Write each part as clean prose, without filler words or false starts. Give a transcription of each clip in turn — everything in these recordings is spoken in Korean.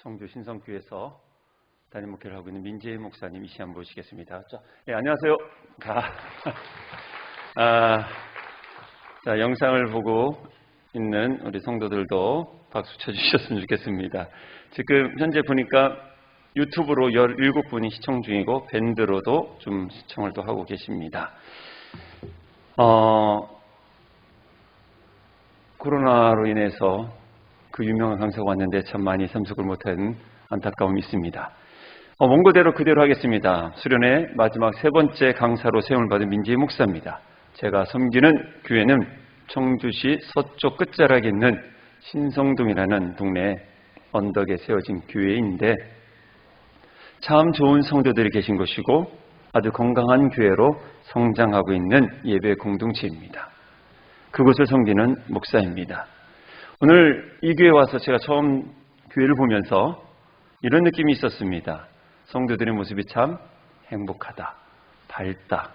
청주 신성교회에서 담임 목회를 하고 있는 민재희 목사님 이 시간 모시겠습니다. 네, 안녕하세요. 자, 영상을 보고 있는 우리 성도들도 박수 쳐주셨으면 좋겠습니다. 지금 현재 보니까 유튜브로 17분이 시청 중이고 밴드로도 좀 시청을 또 하고 계십니다. 코로나로 인해서 그 유명한 강사가 왔는데 참 많이 참석을 못한 안타까움이 있습니다. 원고대로 그대로 하겠습니다. 수련회 마지막 세 번째 강사로 세움을 받은 민재희 목사입니다. 제가 섬기는 교회는 청주시 서쪽 끝자락에 있는 신성동이라는 동네 언덕에 세워진 교회인데 참 좋은 성도들이 계신 곳이고 아주 건강한 교회로 성장하고 있는 예배 공동체입니다. 그곳을 섬기는 목사입니다. 오늘 이 교회에 와서 제가 처음 교회를 보면서 이런 느낌이 있었습니다. 성도들의 모습이 참 행복하다, 밝다,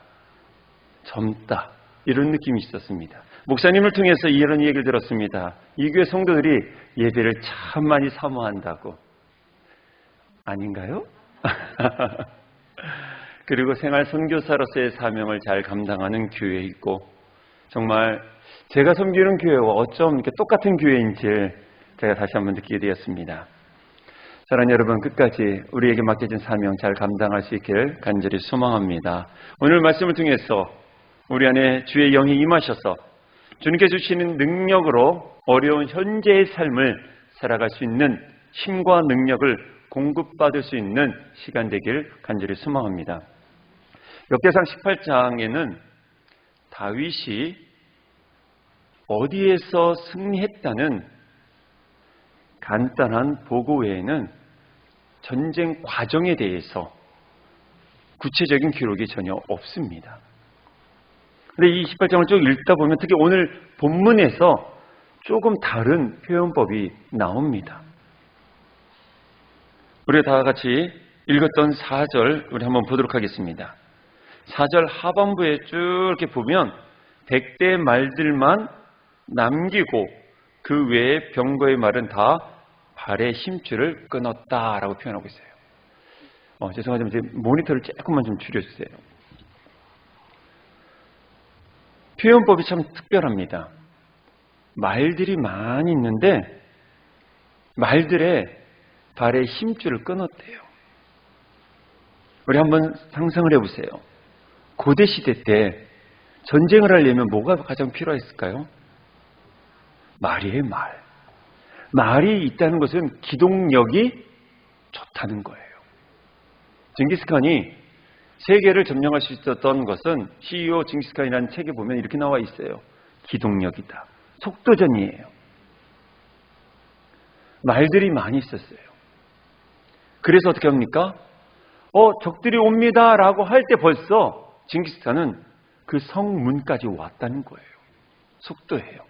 젊다 이런 느낌이 있었습니다. 목사님을 통해서 이런 얘기를 들었습니다. 이 교회 성도들이 예배를 참 많이 사모한다고. 아닌가요? 그리고 생활 선교사로서의 사명을 잘 감당하는 교회에 있고 정말 제가 섬기는 교회와 어쩜 이렇게 똑같은 교회인지 제가 다시 한번 느끼게 되었습니다. 사랑하는 여러분, 끝까지 우리에게 맡겨진 사명 잘 감당할 수 있기를 간절히 소망합니다. 오늘 말씀을 통해서 우리 안에 주의 영이 임하셔서 주님께 주시는 능력으로 어려운 현재의 삶을 살아갈 수 있는 힘과 능력을 공급받을 수 있는 시간 되길 간절히 소망합니다. 역대상 18장에는 다윗이 어디에서 승리했다는 간단한 보고 외에는 전쟁 과정에 대해서 구체적인 기록이 전혀 없습니다. 그런데 이 18장을 쭉 읽다 보면 특히 오늘 본문에서 조금 다른 표현법이 나옵니다. 우리가 다 같이 읽었던 4절 우리 한번 보도록 하겠습니다. 4절 하반부에 쭉 이렇게 보면 100대 말들만 남기고 그 외의 병거의 말은 다 발의 힘줄을 끊었다라고 표현하고 있어요. 죄송하지만 제 모니터를 조금만 좀 줄여주세요. 표현법이 참 특별합니다. 말들이 많이 있는데 말들의 발의 힘줄을 끊었대요. 우리 한번 상상을 해보세요. 고대 시대 때 전쟁을 하려면 뭐가 가장 필요했을까요? 말이에요, 말. 말이 있다는 것은 기동력이 좋다는 거예요. 징기스칸이 세계를 점령할 수 있었던 것은 CEO 징기스칸이라는 책에 보면 이렇게 나와 있어요. 기동력이다. 속도전이에요. 말들이 많이 있었어요. 그래서 어떻게 합니까? 적들이 옵니다 라고 할 때 벌써 징기스칸은 그 성문까지 왔다는 거예요. 속도예요.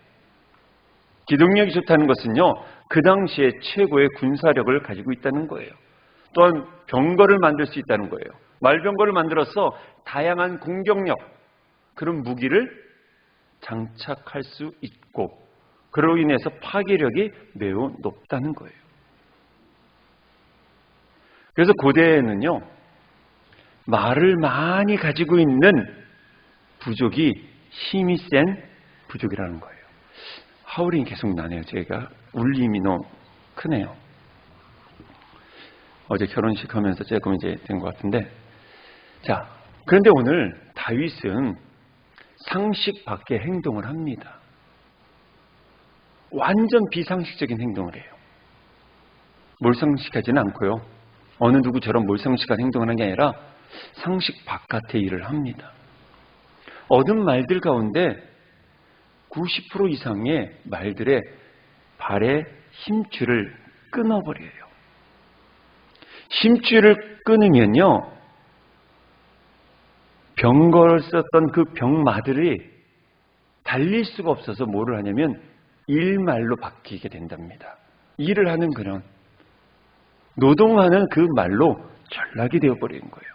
기동력이 좋다는 것은요, 그 당시에 최고의 군사력을 가지고 있다는 거예요. 또한 병거를 만들 수 있다는 거예요. 말병거를 만들어서 다양한 공격력, 그런 무기를 장착할 수 있고 그로 인해서 파괴력이 매우 높다는 거예요. 그래서 고대에는요, 말을 많이 가지고 있는 부족이 힘이 센 부족이라는 거예요. 하울이 계속 나네요. 제가 울림이 너무 크네요. 어제 결혼식 하면서 조금 이제 된 것 같은데. 자, 그런데 오늘 다윗은 상식 밖의 행동을 합니다. 완전 비상식적인 행동을 해요. 몰상식하지는 않고요. 어느 누구처럼 몰상식한 행동을 하는 게 아니라 상식 바깥의 일을 합니다. 얻은 말들 가운데 90% 이상의 말들의 발의 힘줄을 끊어버려요. 힘줄을 끊으면요, 병거를 썼던 그 병마들이 달릴 수가 없어서 뭐를 하냐면 일말로 바뀌게 된답니다. 일을 하는 그런 노동하는 그 말로 전락이 되어버리는 거예요.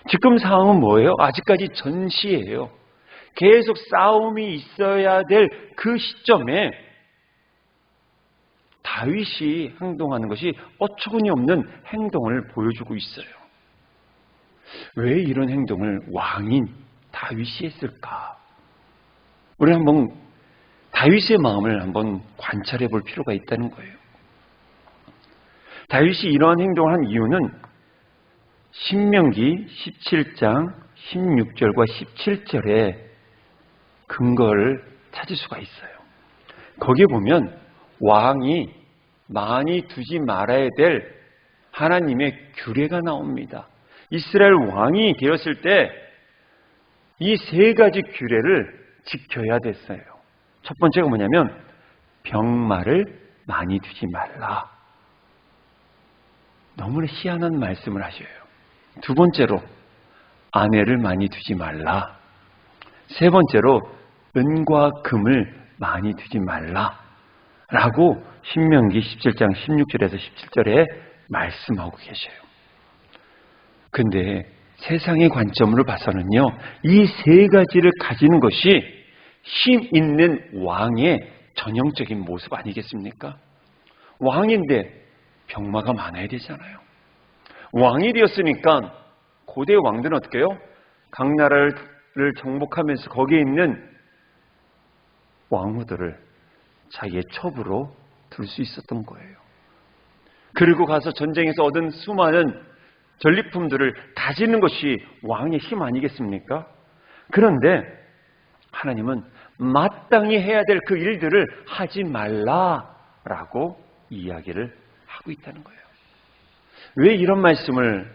지금 상황은 뭐예요? 아직까지 전시예요. 계속 싸움이 있어야 될 그 시점에 다윗이 행동하는 것이 어처구니 없는 행동을 보여주고 있어요. 왜 이런 행동을 왕인 다윗이 했을까? 우리 한번 다윗의 마음을 한번 관찰해 볼 필요가 있다는 거예요. 다윗이 이러한 행동을 한 이유는 신명기 17장 16절과 17절에 근거를 찾을 수가 있어요. 거기에 보면 왕이 많이 두지 말아야 될 하나님의 규례가 나옵니다. 이스라엘 왕이 되었을 때 이 세 가지 규례를 지켜야 됐어요. 첫 번째가 뭐냐면 병마를 많이 두지 말라. 너무나 희한한 말씀을 하셔요. 두 번째로 아내를 많이 두지 말라. 세 번째로 은과 금을 많이 두지 말라. 라고 신명기 17장 16절에서 17절에 말씀하고 계셔요. 근데 세상의 관점으로 봐서는요, 이 세 가지를 가지는 것이 힘 있는 왕의 전형적인 모습 아니겠습니까? 왕인데 병마가 많아야 되잖아요. 왕이 되었으니까 고대 왕들은 어떻게 해요? 각 나라를 정복하면서 거기에 있는 왕후들을 자기의 첩으로 둘 수 있었던 거예요. 그리고 가서 전쟁에서 얻은 수많은 전리품들을 다지는 것이 왕의 힘 아니겠습니까? 그런데 하나님은 마땅히 해야 될 그 일들을 하지 말라라고 이야기를 하고 있다는 거예요. 왜 이런 말씀을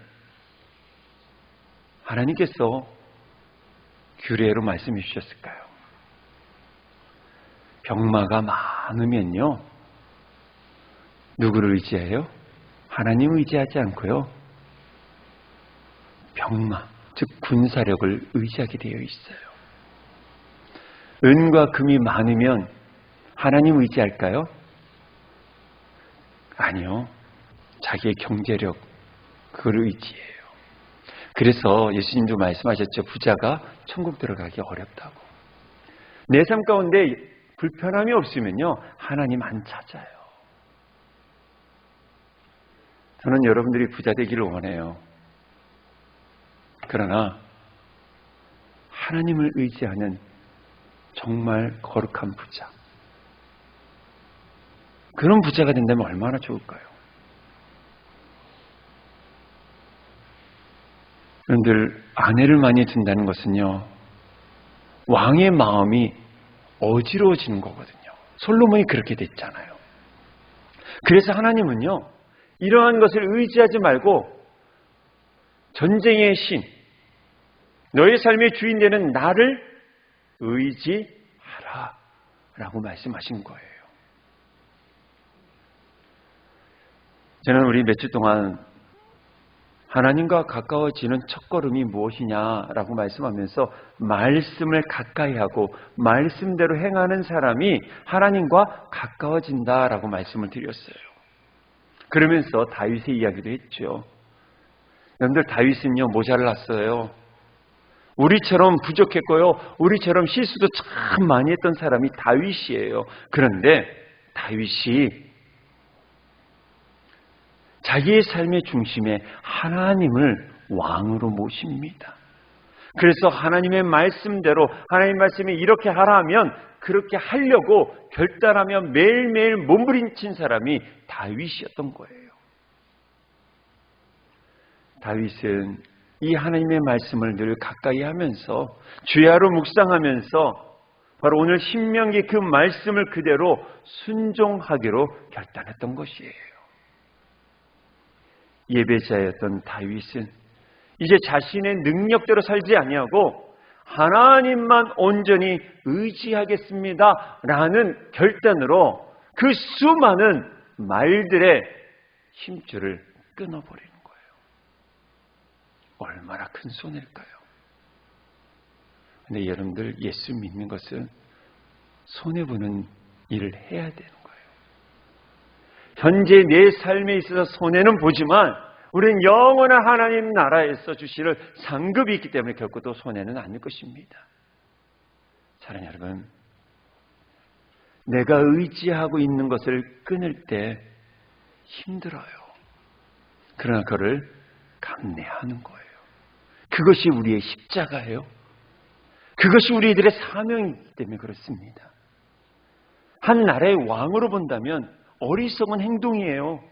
하나님께서 규례로 말씀해 주셨을까요? 병마가 많으면요, 누구를 의지해요? 하나님을 의지하지 않고요, 병마, 즉 군사력을 의지하게 되어 있어요. 은과 금이 많으면 하나님 의지할까요? 아니요. 자기의 경제력, 그걸 의지해요. 그래서 예수님도 말씀하셨죠. 부자가 천국 들어가기 어렵다고. 내 삶 가운데 불편함이 없으면요, 하나님 안 찾아요. 저는 여러분들이 부자 되기를 원해요. 그러나 하나님을 의지하는 정말 거룩한 부자, 그런 부자가 된다면 얼마나 좋을까요? 여러분들, 아내를 많이 둔다는 것은요, 왕의 마음이 어지러워지는 거거든요. 솔로몬이 그렇게 됐잖아요. 그래서 하나님은요, 이러한 것을 의지하지 말고 전쟁의 신, 너의 삶의 주인 되는 나를 의지하라 라고 말씀하신 거예요. 저는 우리 몇 주 동안 하나님과 가까워지는 첫걸음이 무엇이냐라고 말씀하면서 말씀을 가까이 하고 말씀대로 행하는 사람이 하나님과 가까워진다라고 말씀을 드렸어요. 그러면서 다윗의 이야기도 했죠. 여러분들, 다윗은요, 모자랐어요. 우리처럼 부족했고요, 우리처럼 실수도 참 많이 했던 사람이 다윗이에요. 그런데 다윗이 자기의 삶의 중심에 하나님을 왕으로 모십니다. 그래서 하나님의 말씀대로, 하나님 말씀이 이렇게 하라 하면 그렇게 하려고 결단하며 매일매일 몸부림친 사람이 다윗이었던 거예요. 다윗은 이 하나님의 말씀을 늘 가까이 하면서 주야로 묵상하면서 바로 오늘 신명기 그 말씀을 그대로 순종하기로 결단했던 것이에요. 예배자였던 다윗은 이제 자신의 능력대로 살지 아니하고 하나님만 온전히 의지하겠습니다 라는 결단으로 그 수많은 말들의 힘줄을 끊어버리는 거예요. 얼마나 큰 손해일까요? 근데 여러분들, 예수 믿는 것은 손해보는 일을 해야 되는 거예요. 현재 내 삶에 있어서 손해는 보지만 우리는 영원한 하나님 나라에서 주실 상급이 있기 때문에 결코 또 손해는 아닐 것입니다. 사랑하는 여러분, 내가 의지하고 있는 것을 끊을 때 힘들어요. 그러나 그를 감내하는 거예요. 그것이 우리의 십자가예요. 그것이 우리들의 사명이기 때문에 그렇습니다. 한 나라의 왕으로 본다면 어리석은 행동이에요.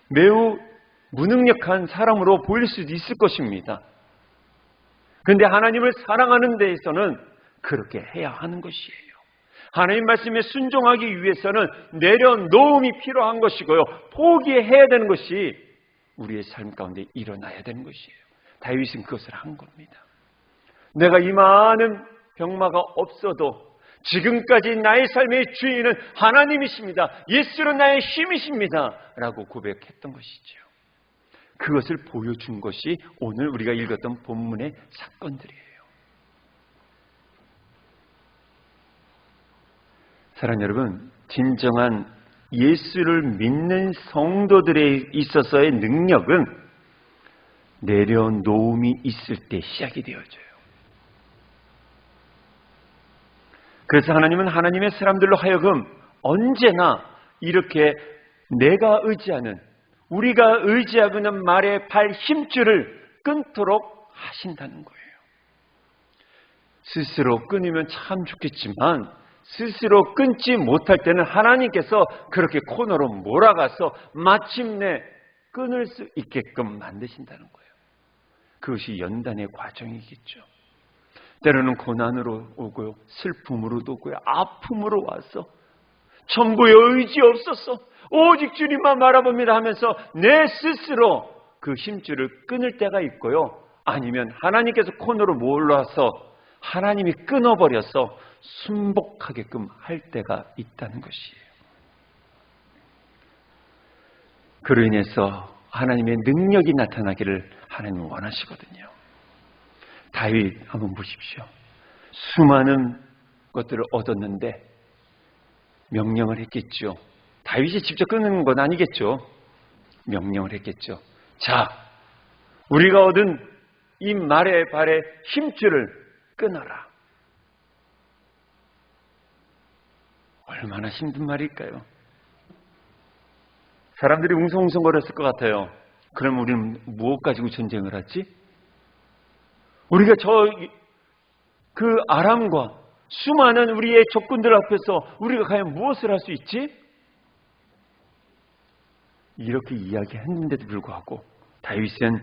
매우 무능력한 사람으로 보일 수도 있을 것입니다. 그런데 하나님을 사랑하는 데에서는 그렇게 해야 하는 것이에요. 하나님 말씀에 순종하기 위해서는 내려놓음이 필요한 것이고요. 포기해야 되는 것이 우리의 삶 가운데 일어나야 되는 것이에요. 다윗은 그것을 한 겁니다. 내가 이 많은 병마가 없어도 지금까지 나의 삶의 주인은 하나님이십니다. 예수는 나의 힘이십니다. 라고 고백했던 것이죠. 그것을 보여준 것이 오늘 우리가 읽었던 본문의 사건들이에요. 사랑하는 여러분, 진정한 예수를 믿는 성도들에 있어서의 능력은 내려놓음이 있을 때 시작이 되어져요. 그래서 하나님은 하나님의 사람들로 하여금 언제나 이렇게 내가 의지하는, 우리가 의지하고 있는 말의 발 힘줄을 끊도록 하신다는 거예요. 스스로 끊으면 참 좋겠지만 스스로 끊지 못할 때는 하나님께서 그렇게 코너로 몰아가서 마침내 끊을 수 있게끔 만드신다는 거예요. 그것이 연단의 과정이겠죠. 때로는 고난으로 오고요, 슬픔으로도 오고요, 아픔으로 와서 전부의 의지 없어서 오직 주님만 바라봅니다 하면서 내 스스로 그 힘줄을 끊을 때가 있고요, 아니면 하나님께서 코너로 몰아서 하나님이 끊어버려서 순복하게끔 할 때가 있다는 것이에요. 그로 인해서 하나님의 능력이 나타나기를 하나님은 원하시거든요. 다윗 한번 보십시오. 수많은 것들을 얻었는데 명령을 했겠죠. 다윗이 직접 끊는 건 아니겠죠. 명령을 했겠죠. 자, 우리가 얻은 이 말의 발의 힘줄을 끊어라. 얼마나 힘든 말일까요? 사람들이 웅성웅성거렸을 것 같아요. 그럼 우리는 무엇 가지고 전쟁을 하지? 우리가 그 아람과 수많은 우리의 적군들 앞에서 우리가 과연 무엇을 할 수 있지? 이렇게 이야기했는데도 불구하고 다윗은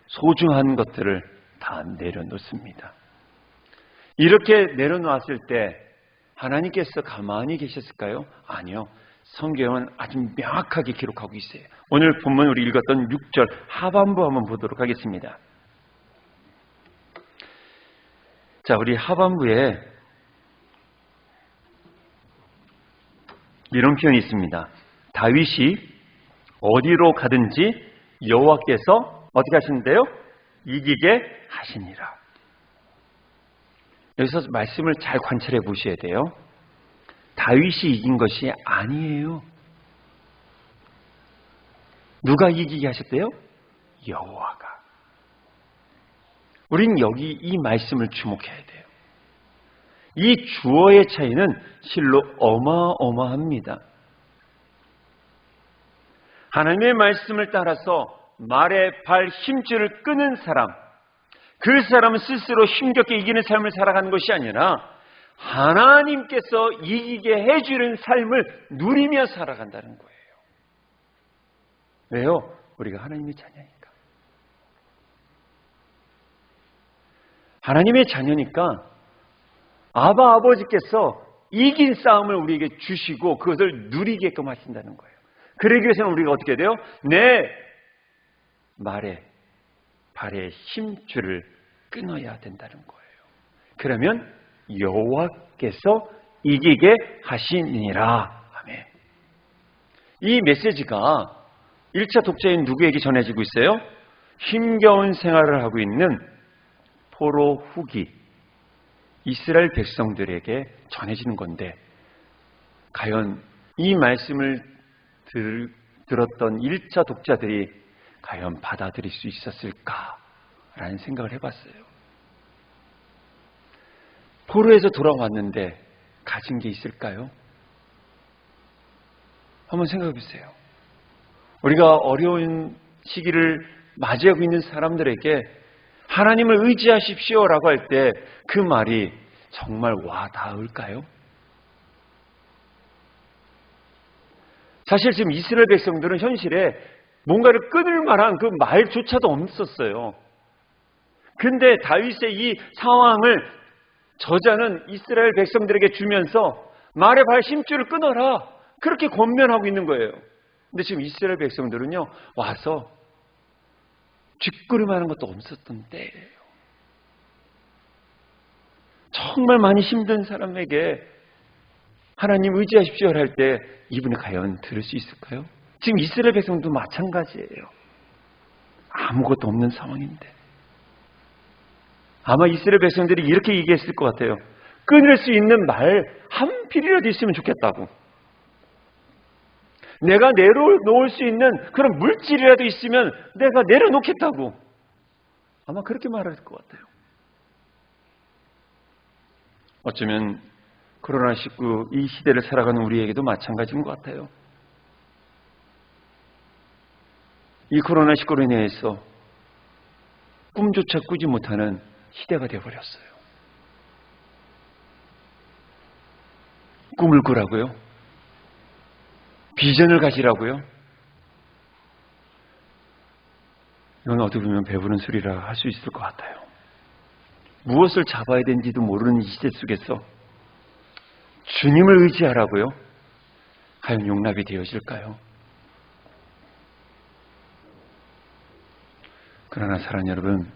소중한 것들을 다 내려놓습니다. 이렇게 내려놓았을 때 하나님께서 가만히 계셨을까요? 아니요. 성경은 아주 명확하게 기록하고 있어요. 오늘 본문 우리 읽었던 6절 하반부 한번 보도록 하겠습니다. 자, 우리 하반부에 이런 표현이 있습니다. 다윗이 어디로 가든지 여호와께서 어떻게 하시는데요? 이기게 하시니라. 여기서 말씀을 잘 관찰해 보셔야 돼요. 다윗이 이긴 것이 아니에요. 누가 이기게 하셨대요? 여호와가. 우린 여기 이 말씀을 주목해야 돼요. 이 주어의 차이는 실로 어마어마합니다. 하나님의 말씀을 따라서 말의 발 힘줄을 끄는 사람, 그 사람은 스스로 힘겹게 이기는 삶을 살아가는 것이 아니라 하나님께서 이기게 해주는 삶을 누리며 살아간다는 거예요. 왜요? 우리가 하나님의 자녀니까. 하나님의 자녀니까 아바 아버지께서 이긴 싸움을 우리에게 주시고 그것을 누리게끔 하신다는 거예요. 그러기 위해서는 우리가 어떻게 돼요? 내 말에 발의 힘줄을 끊어야 된다는 거예요. 그러면 여호와께서 이기게 하시니라. 아멘. 이 메시지가 1차 독자인 누구에게 전해지고 있어요? 힘겨운 생활을 하고 있는 포로 후기 이스라엘 백성들에게 전해지는 건데, 과연 이 말씀을 들었던 1차 독자들이 과연 받아들일 수 있었을까라는 생각을 해봤어요. 포로에서 돌아왔는데 가진 게 있을까요? 한번 생각해 보세요. 우리가 어려운 시기를 맞이하고 있는 사람들에게 하나님을 의지하십시오라고 할 때 그 말이 정말 와닿을까요? 사실 지금 이스라엘 백성들은 현실에 뭔가를 끊을 만한 그 말조차도 없었어요. 근데 다윗의 이 상황을 저자는 이스라엘 백성들에게 주면서 말의 발 힘줄을 끊어라, 그렇게 권면하고 있는 거예요. 근데 지금 이스라엘 백성들은요, 와서 뒷걸음하는 것도 없었던 때예요. 정말 많이 힘든 사람에게 하나님 의지하십시오 할 때 이분이 과연 들을 수 있을까요? 지금 이스라엘 백성도 마찬가지예요. 아무것도 없는 상황인데 아마 이스라엘 백성들이 이렇게 얘기했을 것 같아요. 끊을 수 있는 말 한 필이라도 있으면 좋겠다고. 내가 내려놓을 수 있는 그런 물질이라도 있으면 내가 내려놓겠다고. 아마 그렇게 말할 것 같아요. 어쩌면 코로나19 이 시대를 살아가는 우리에게도 마찬가지인 것 같아요. 이 코로나19로 인해서 꿈조차 꾸지 못하는 시대가 되어버렸어요. 꿈을 꾸라고요? 비전을 가지라고요? 이건 어떻게 보면 배부른 소리라 할 수 있을 것 같아요. 무엇을 잡아야 되는지도 모르는 이 시대 속에서 주님을 의지하라고요? 과연 용납이 되어질까요? 그러나 사랑하는 여러분,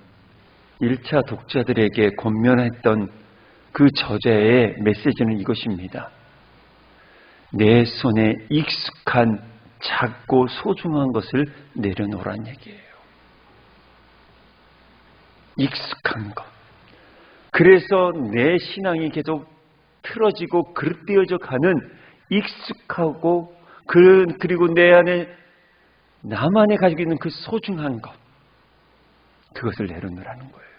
1차 독자들에게 권면했던 그 저자의 메시지는 이것입니다. 내 손에 익숙한 작고 소중한 것을 내려놓으란 얘기예요. 익숙한 것. 그래서 내 신앙이 계속 틀어지고 그릇되어져 가는 익숙하고 그리고 내 안에 나만이 가지고 있는 그 소중한 것, 그것을 내려놓으라는 거예요.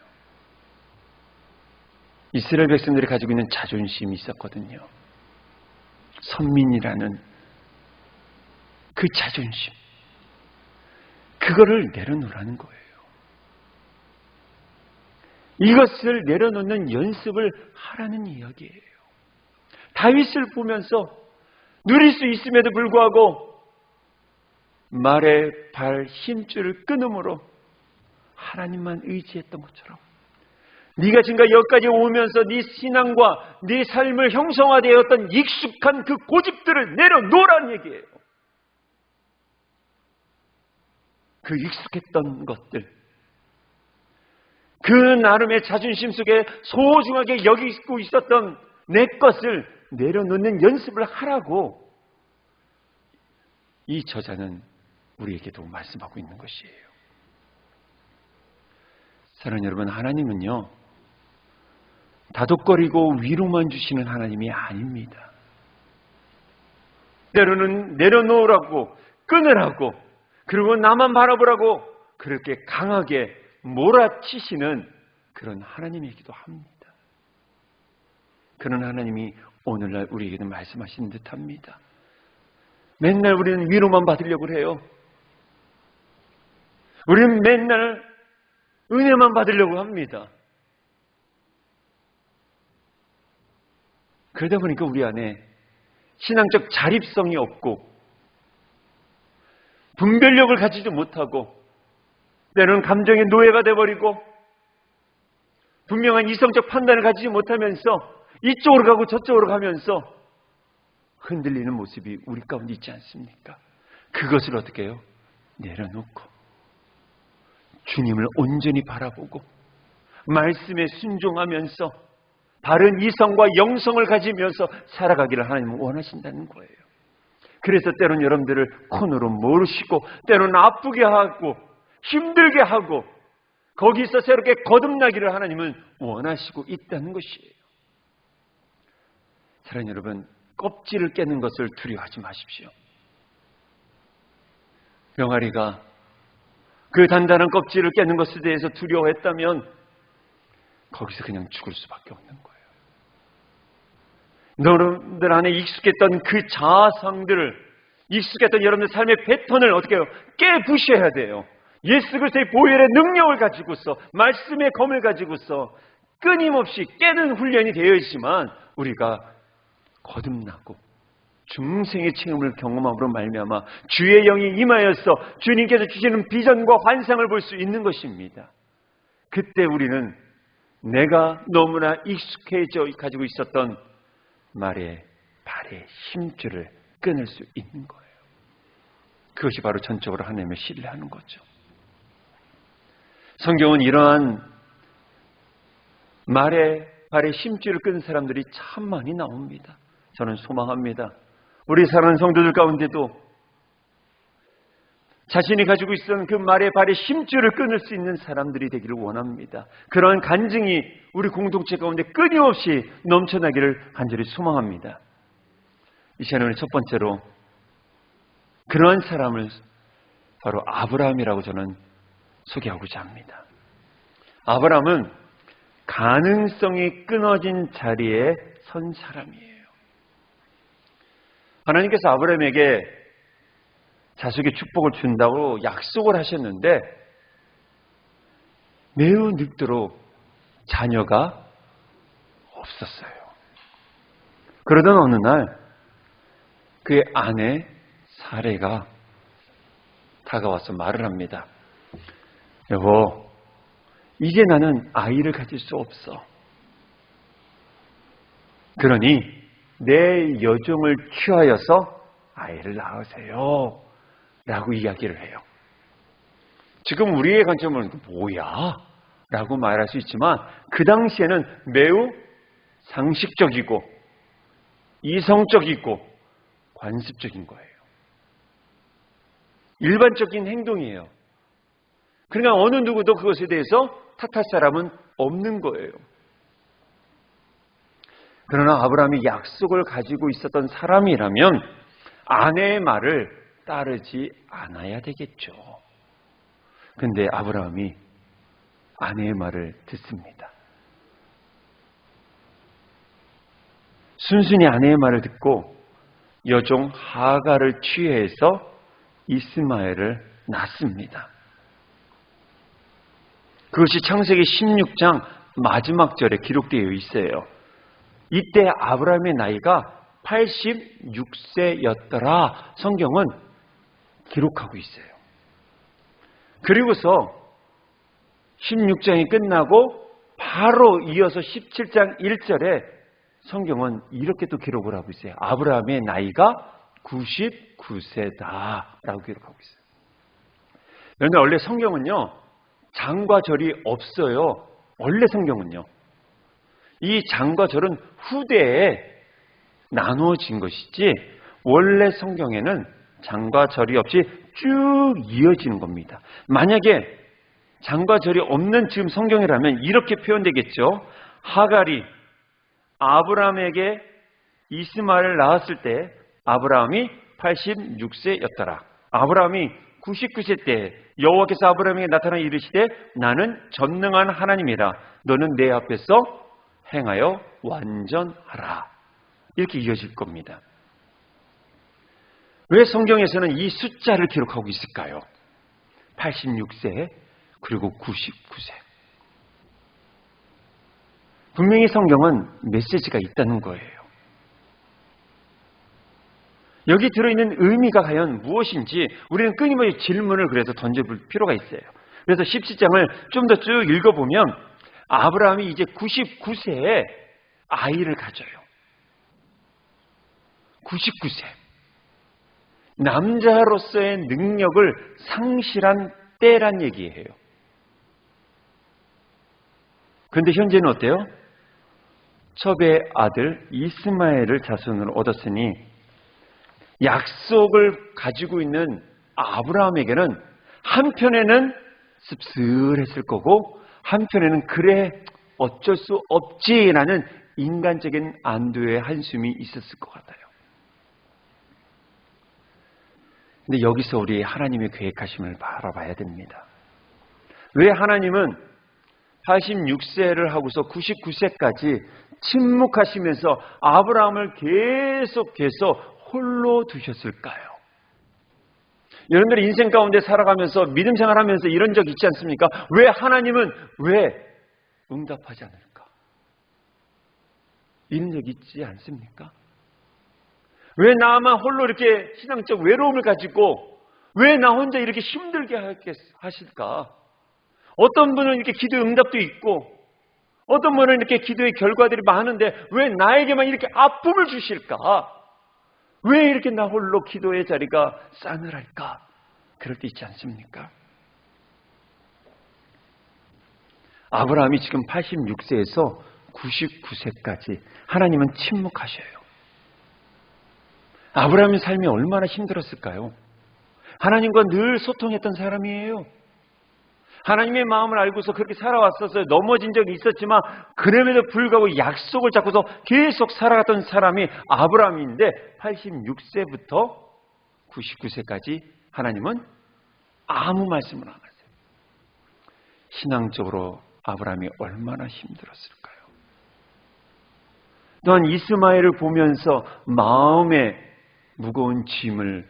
이스라엘 백성들이 가지고 있는 자존심이 있었거든요. 선민이라는 그 자존심, 그거를 내려놓으라는 거예요. 이것을 내려놓는 연습을 하라는 이야기예요. 다윗을 보면서 누릴 수 있음에도 불구하고 말의 발 힘줄을 끊음으로 하나님만 의지했던 것처럼 네가 지금까지 여기까지 오면서 네 신앙과 네 삶을 형성화되었던 익숙한 그 고집들을 내려놓으라는 얘기예요. 그 익숙했던 것들, 그 나름의 자존심 속에 소중하게 여기고 있었던 내 것을 내려놓는 연습을 하라고 이 저자는 우리에게도 말씀하고 있는 것이에요. 사랑하는 여러분, 하나님은요, 다독거리고 위로만 주시는 하나님이 아닙니다. 때로는 내려놓으라고, 끊으라고, 그리고 나만 바라보라고 그렇게 강하게 몰아치시는 그런 하나님이기도 합니다. 그런 하나님이 오늘날 우리에게도 말씀하시는 듯합니다. 맨날 우리는 위로만 받으려고 해요. 우리는 맨날 은혜만 받으려고 합니다. 그러다 보니까 우리 안에 신앙적 자립성이 없고 분별력을 가지지 못하고 때로는 감정의 노예가 되어버리고 분명한 이성적 판단을 가지지 못하면서 이쪽으로 가고 저쪽으로 가면서 흔들리는 모습이 우리 가운데 있지 않습니까? 그것을 어떻게 해요? 내려놓고 주님을 온전히 바라보고 말씀에 순종하면서 바른 이성과 영성을 가지면서 살아가기를 하나님은 원하신다는 거예요. 그래서 때로는 여러분들을 코너로 몰으시고 때로는 아프게 하고 힘들게 하고 거기서 새롭게 거듭나기를 하나님은 원하시고 있다는 것이에요. 사랑하는 여러분, 껍질을 깨는 것을 두려워하지 마십시오. 병아리가 그 단단한 껍질을 깨는 것에 대해서 두려워했다면 거기서 그냥 죽을 수밖에 없는 거예요. 너희들 안에 익숙했던 그 자아상들을 익숙했던 여러분의 삶의 패턴을 어떻게 해요? 깨부셔야 돼요. 예수 그리스도의 보혈의 능력을 가지고서, 말씀의 검을 가지고서 끊임없이 깨는 훈련이 되어 있지만, 우리가 거듭나고 중생의 체험을 경험함으로 말미암아 주의 영이 임하여서 주님께서 주시는 비전과 환상을 볼 수 있는 것입니다. 그때 우리는 내가 너무나 익숙해져 가지고 있었던 말의 발의 힘줄을 끊을 수 있는 거예요. 그것이 바로 전적으로 하나님을 신뢰하는 거죠. 성경은 이러한 말의 발의 힘줄을 끊은 사람들이 참 많이 나옵니다. 저는 소망합니다. 우리 사랑하는 성도들 가운데도 자신이 가지고 있었던 그 말의 발의 힘줄을 끊을 수 있는 사람들이 되기를 원합니다. 그러한 간증이 우리 공동체 가운데 끊임없이 넘쳐나기를 간절히 소망합니다. 이 시간에 첫 번째로 그러한 사람을 바로 아브라함이라고 저는 소개하고자 합니다. 아브라함은 가능성이 끊어진 자리에 선 사람이에요. 하나님께서 아브라함에게 자식의 축복을 준다고 약속을 하셨는데 매우 늙도록 자녀가 없었어요. 그러던 어느 날 그의 아내 사레가 다가와서 말을 합니다. 여보, 이제 나는 아이를 가질 수 없어. 그러니 내 여종을 취하여서 아이를 낳으세요. 라고 이야기를 해요. 지금 우리의 관점은 뭐야? 라고 말할 수 있지만 그 당시에는 매우 상식적이고 이성적이고 관습적인 거예요. 일반적인 행동이에요. 그러니까 어느 누구도 그것에 대해서 탓할 사람은 없는 거예요. 그러나 아브라함이 약속을 가지고 있었던 사람이라면 아내의 말을 따르지 않아야 되겠죠. 근데 아브라함이 아내의 말을 듣습니다. 순순히 아내의 말을 듣고 여종 하가를 취해서 이스마엘을 낳습니다. 그것이 창세기 16장 마지막 절에 기록되어 있어요. 이때 아브라함의 나이가 86세였더라. 성경은 기록하고 있어요. 그리고서 16장이 끝나고 바로 이어서 17장 1절에 성경은 이렇게 또 기록을 하고 있어요. 아브라함의 나이가 99세다라고 기록하고 있어요. 그런데 원래 성경은요, 장과 절이 없어요. 원래 성경은요. 이 장과 절은 후대에 나누어진 것이지 원래 성경에는 장과 절이 없이 쭉 이어지는 겁니다. 만약에 장과 절이 없는 지금 성경이라면 이렇게 표현되겠죠. 하갈이 아브라함에게 이스마엘을 낳았을 때 아브라함이 86세였더라. 아브라함이 99세 때 여호와께서 아브라함에게 나타나 이르시되 나는 전능한 하나님이라 너는 내 앞에서 행하여 완전하라. 이렇게 이어질 겁니다. 왜 성경에서는 이 숫자를 기록하고 있을까요? 86세 그리고 99세. 분명히 성경은 메시지가 있다는 거예요. 여기 들어있는 의미가 과연 무엇인지 우리는 끊임없이 질문을 그래서 던져볼 필요가 있어요. 그래서 17장을 좀 더 쭉 읽어보면 아브라함이 이제 99세에 아이를 가져요. 99세. 남자로서의 능력을 상실한 때란 얘기예요. 그런데 현재는 어때요? 첩의 아들 이스마엘을 자손으로 얻었으니 약속을 가지고 있는 아브라함에게는 한편에는 씁쓸했을 거고 한편에는 그래 어쩔 수 없지라는 인간적인 안도의 한숨이 있었을 것 같아요. 근데 여기서 우리 하나님의 계획하심을 바라봐야 됩니다. 왜 하나님은 86세를 하고서 99세까지 침묵하시면서 아브라함을 계속해서 홀로 두셨을까요? 여러분들이 인생 가운데 살아가면서 믿음 생활하면서 이런 적 있지 않습니까? 왜 하나님은 왜 응답하지 않을까? 이런 적 있지 않습니까? 왜 나만 홀로 이렇게 신앙적 외로움을 가지고 왜 나 혼자 이렇게 힘들게 하실까? 어떤 분은 이렇게 기도의 응답도 있고 어떤 분은 이렇게 기도의 결과들이 많은데 왜 나에게만 이렇게 아픔을 주실까? 왜 이렇게 나 홀로 기도의 자리가 싸늘할까? 그럴 때 있지 않습니까? 아브라함이 지금 86세에서 99세까지 하나님은 침묵하셔요. 아브라함의 삶이 얼마나 힘들었을까요? 하나님과 늘 소통했던 사람이에요. 하나님의 마음을 알고서 그렇게 살아왔었어요. 넘어진 적이 있었지만 그럼에도 불구하고 약속을 잡고서 계속 살아갔던 사람이 아브라함인데 86세부터 99세까지 하나님은 아무 말씀을 안 하세요. 신앙적으로 아브라함이 얼마나 힘들었을까요? 또한 이스마엘을 보면서 마음에 무거운 짐을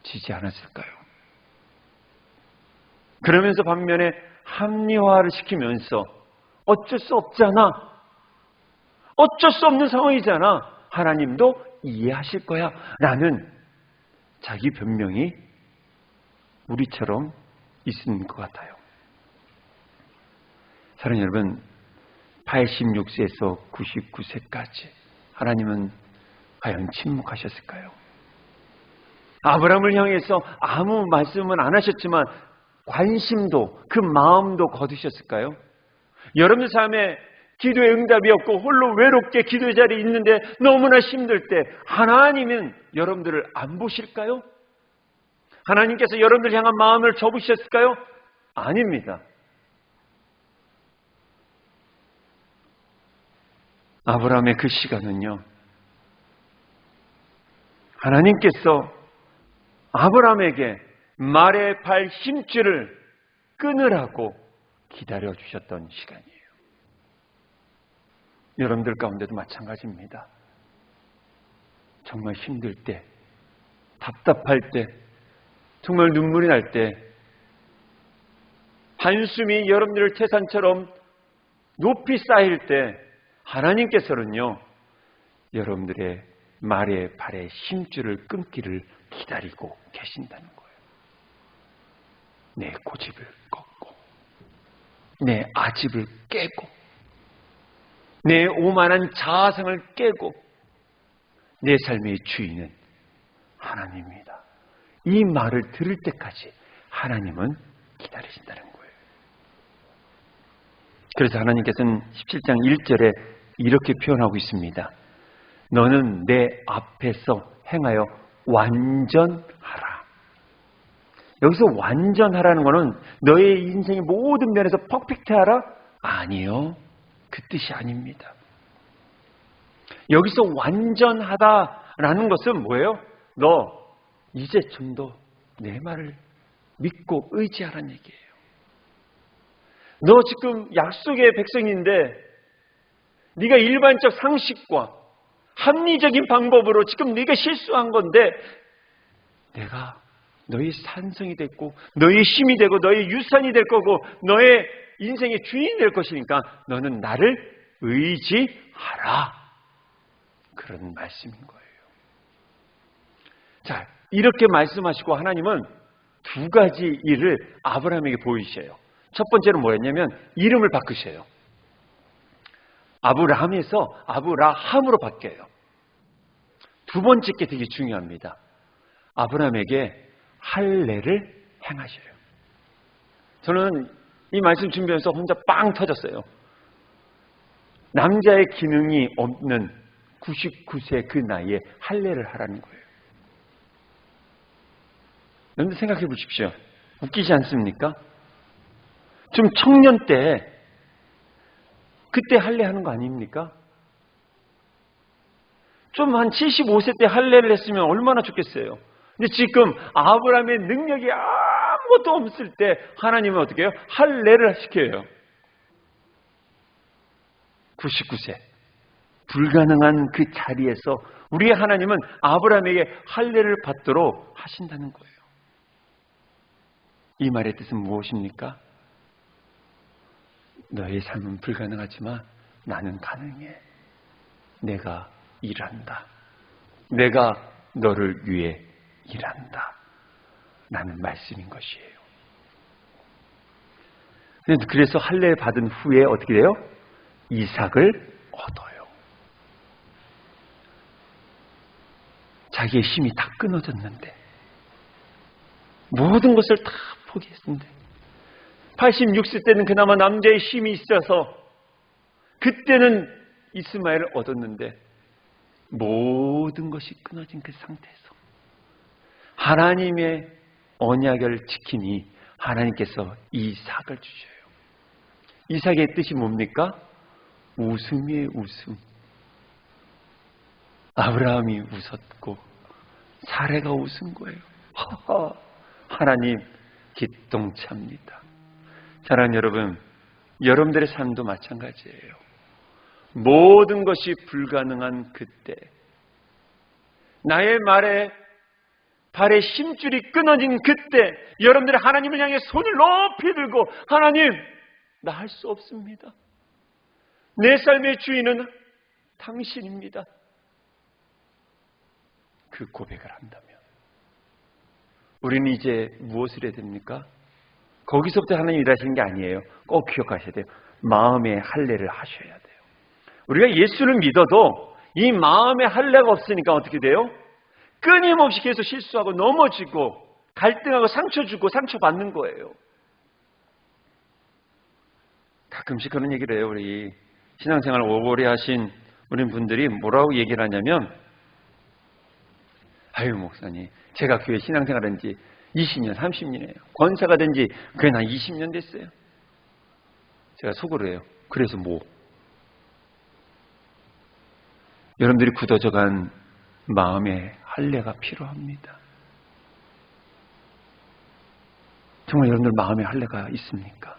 지지 않았을까요? 그러면서 반면에 합리화를 시키면서 어쩔 수 없잖아. 어쩔 수 없는 상황이잖아. 하나님도 이해하실 거야. 라는 자기 변명이 우리처럼 있는 것 같아요. 사랑하는 여러분, 86세에서 99세까지 하나님은 과연 침묵하셨을까요? 아브라함을 향해서 아무 말씀은 안 하셨지만 관심도 그 마음도 거두셨을까요? 여러분들 삶에 기도의 응답이 없고 홀로 외롭게 기도의 자리에 있는데 너무나 힘들 때 하나님은 여러분들을 안 보실까요? 하나님께서 여러분들 향한 마음을 접으셨을까요? 아닙니다. 아브라함의 그 시간은요, 하나님께서 아브라함에게 말의 발 힘줄을 끊으라고 기다려주셨던 시간이에요. 여러분들 가운데도 마찬가지입니다. 정말 힘들 때, 답답할 때, 정말 눈물이 날 때, 한숨이 여러분들 태산처럼 높이 쌓일 때 하나님께서는요, 여러분들의 말의 발의 힘줄을 끊기를 기다리고 계신다는 거예요. 내 고집을 꺾고 내 아집을 깨고 내 오만한 자아상을 깨고 내 삶의 주인은 하나님입니다. 이 말을 들을 때까지 하나님은 기다리신다는 거예요. 그래서 하나님께서는 17장 1절에 이렇게 표현하고 있습니다. 너는 내 앞에서 행하여 완전하라. 여기서 완전하라는 것은 너의 인생의 모든 면에서 퍼펙트하라? 아니요. 그 뜻이 아닙니다. 여기서 완전하다라는 것은 뭐예요? 너 이제 좀 더 내 말을 믿고 의지하라는 얘기예요. 너 지금 약속의 백성인데 네가 일반적 상식과 합리적인 방법으로 지금 네가 실수한 건데 내가 너의 산성이 됐고 너의 힘이 되고 너의 유산이 될 거고 너의 인생의 주인이 될 것이니까 너는 나를 의지하라. 그런 말씀인 거예요. 자, 이렇게 말씀하시고 하나님은 두 가지 일을 아브라함에게 보이셔요. 첫 번째는 뭐였냐면 이름을 바꾸셔요. 아브라함에서 아브라함으로 바뀌어요. 두 번째 게 되게 중요합니다. 아브라함에게 할례를 행하셔요. 저는 이 말씀 준비하면서 혼자 빵 터졌어요. 남자의 기능이 없는 99세 그 나이에 할례를 하라는 거예요. 여러분들 생각해 보십시오. 웃기지 않습니까? 좀 청년 때 그때 할례하는 거 아닙니까? 좀 한 75세 때 할례를 했으면 얼마나 좋겠어요. 근데 지금 아브라함의 능력이 아무것도 없을 때 하나님은 어떻게 해요? 할례를 시켜요. 99세. 불가능한 그 자리에서 우리의 하나님은 아브라함에게 할례를 받도록 하신다는 거예요. 이 말의 뜻은 무엇입니까? 너의 삶은 불가능하지만 나는 가능해. 내가 일한다. 내가 너를 위해 일한다. 라는 말씀인 것이에요. 그래서 할례 받은 후에 어떻게 돼요? 이삭을 얻어요. 자기의 힘이 다 끊어졌는데, 모든 것을 다 포기했는데, 86세 때는 그나마 남자의 힘이 있어서 그때는 이스마엘을 얻었는데, 모든 것이 끊어진 그 상태에서 하나님의 언약을 지키니 하나님께서 이삭을 주셔요. 이삭의 뜻이 뭡니까? 웃음이에요, 웃음. 아브라함이 웃었고 사레가 웃은 거예요. 하나님 기똥차입니다. 사랑하는 여러분, 여러분들의 삶도 마찬가지예요. 모든 것이 불가능한 그때, 나의 발의 힘줄이 끊어진 그때, 여러분들이 하나님을 향해 손을 높이 들고, 하나님, 나 할 수 없습니다. 내 삶의 주인은 당신입니다. 그 고백을 한다면 우리는 이제 무엇을 해야 됩니까? 거기서부터 하나님 일하시는 게 아니에요. 꼭 기억하셔야 돼요. 마음의 할례를 하셔야 돼요. 우리가 예수를 믿어도 이 마음의 할례가 없으니까 어떻게 돼요? 끊임없이 계속 실수하고 넘어지고 갈등하고 상처 주고 상처받는 거예요. 가끔씩 그런 얘기를 해요. 우리 신앙생활 오래 하신 우리 분들이 뭐라고 얘기를 하냐면, 아유 목사님, 제가 교회 신앙생활 한 지 20년, 30년이에요. 권사가 된 지 그게 한 20년 됐어요. 제가 속으로 해요. 그래서 뭐? 여러분들이 굳어져간 마음의 할례가 필요합니다. 정말 여러분들 마음의 할례가 있습니까?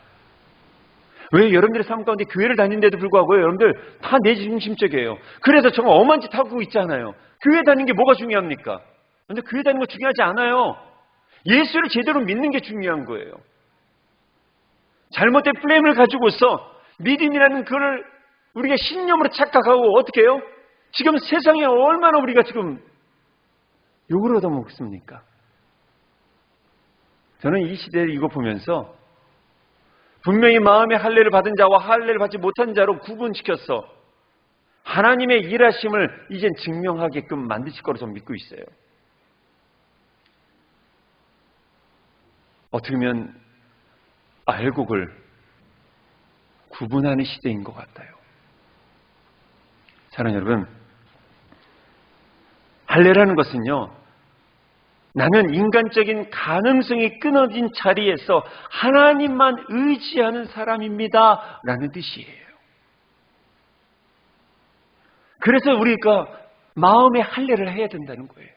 왜 여러분들의 삶 가운데 교회를 다니는데도 불구하고 여러분들 다 내 중심적이에요. 그래서 정말 엄한 짓 하고 있잖아요. 교회 다니는 게 뭐가 중요합니까? 근데 교회 다니는 거 중요하지 않아요. 예수를 제대로 믿는 게 중요한 거예요. 잘못된 플레임을 가지고서 믿음이라는 그걸 우리가 신념으로 착각하고 어떻게 해요? 지금 세상에 얼마나 우리가 지금 욕을 얻어먹습니까? 저는 이 시대를 이거 보면서 분명히 마음의 할례를 받은 자와 할례를 받지 못한 자로 구분시켜서 하나님의 일하심을 이젠 증명하게끔 만드실 거로 저는 믿고 있어요. 어떻게 보면 알곡을 구분하는 시대인 것 같아요. 사랑하는 여러분, 할례라는 것은요, 나는 인간적인 가능성이 끊어진 자리에서 하나님만 의지하는 사람입니다 라는 뜻이에요. 그래서 우리가 마음의 할례를 해야 된다는 거예요.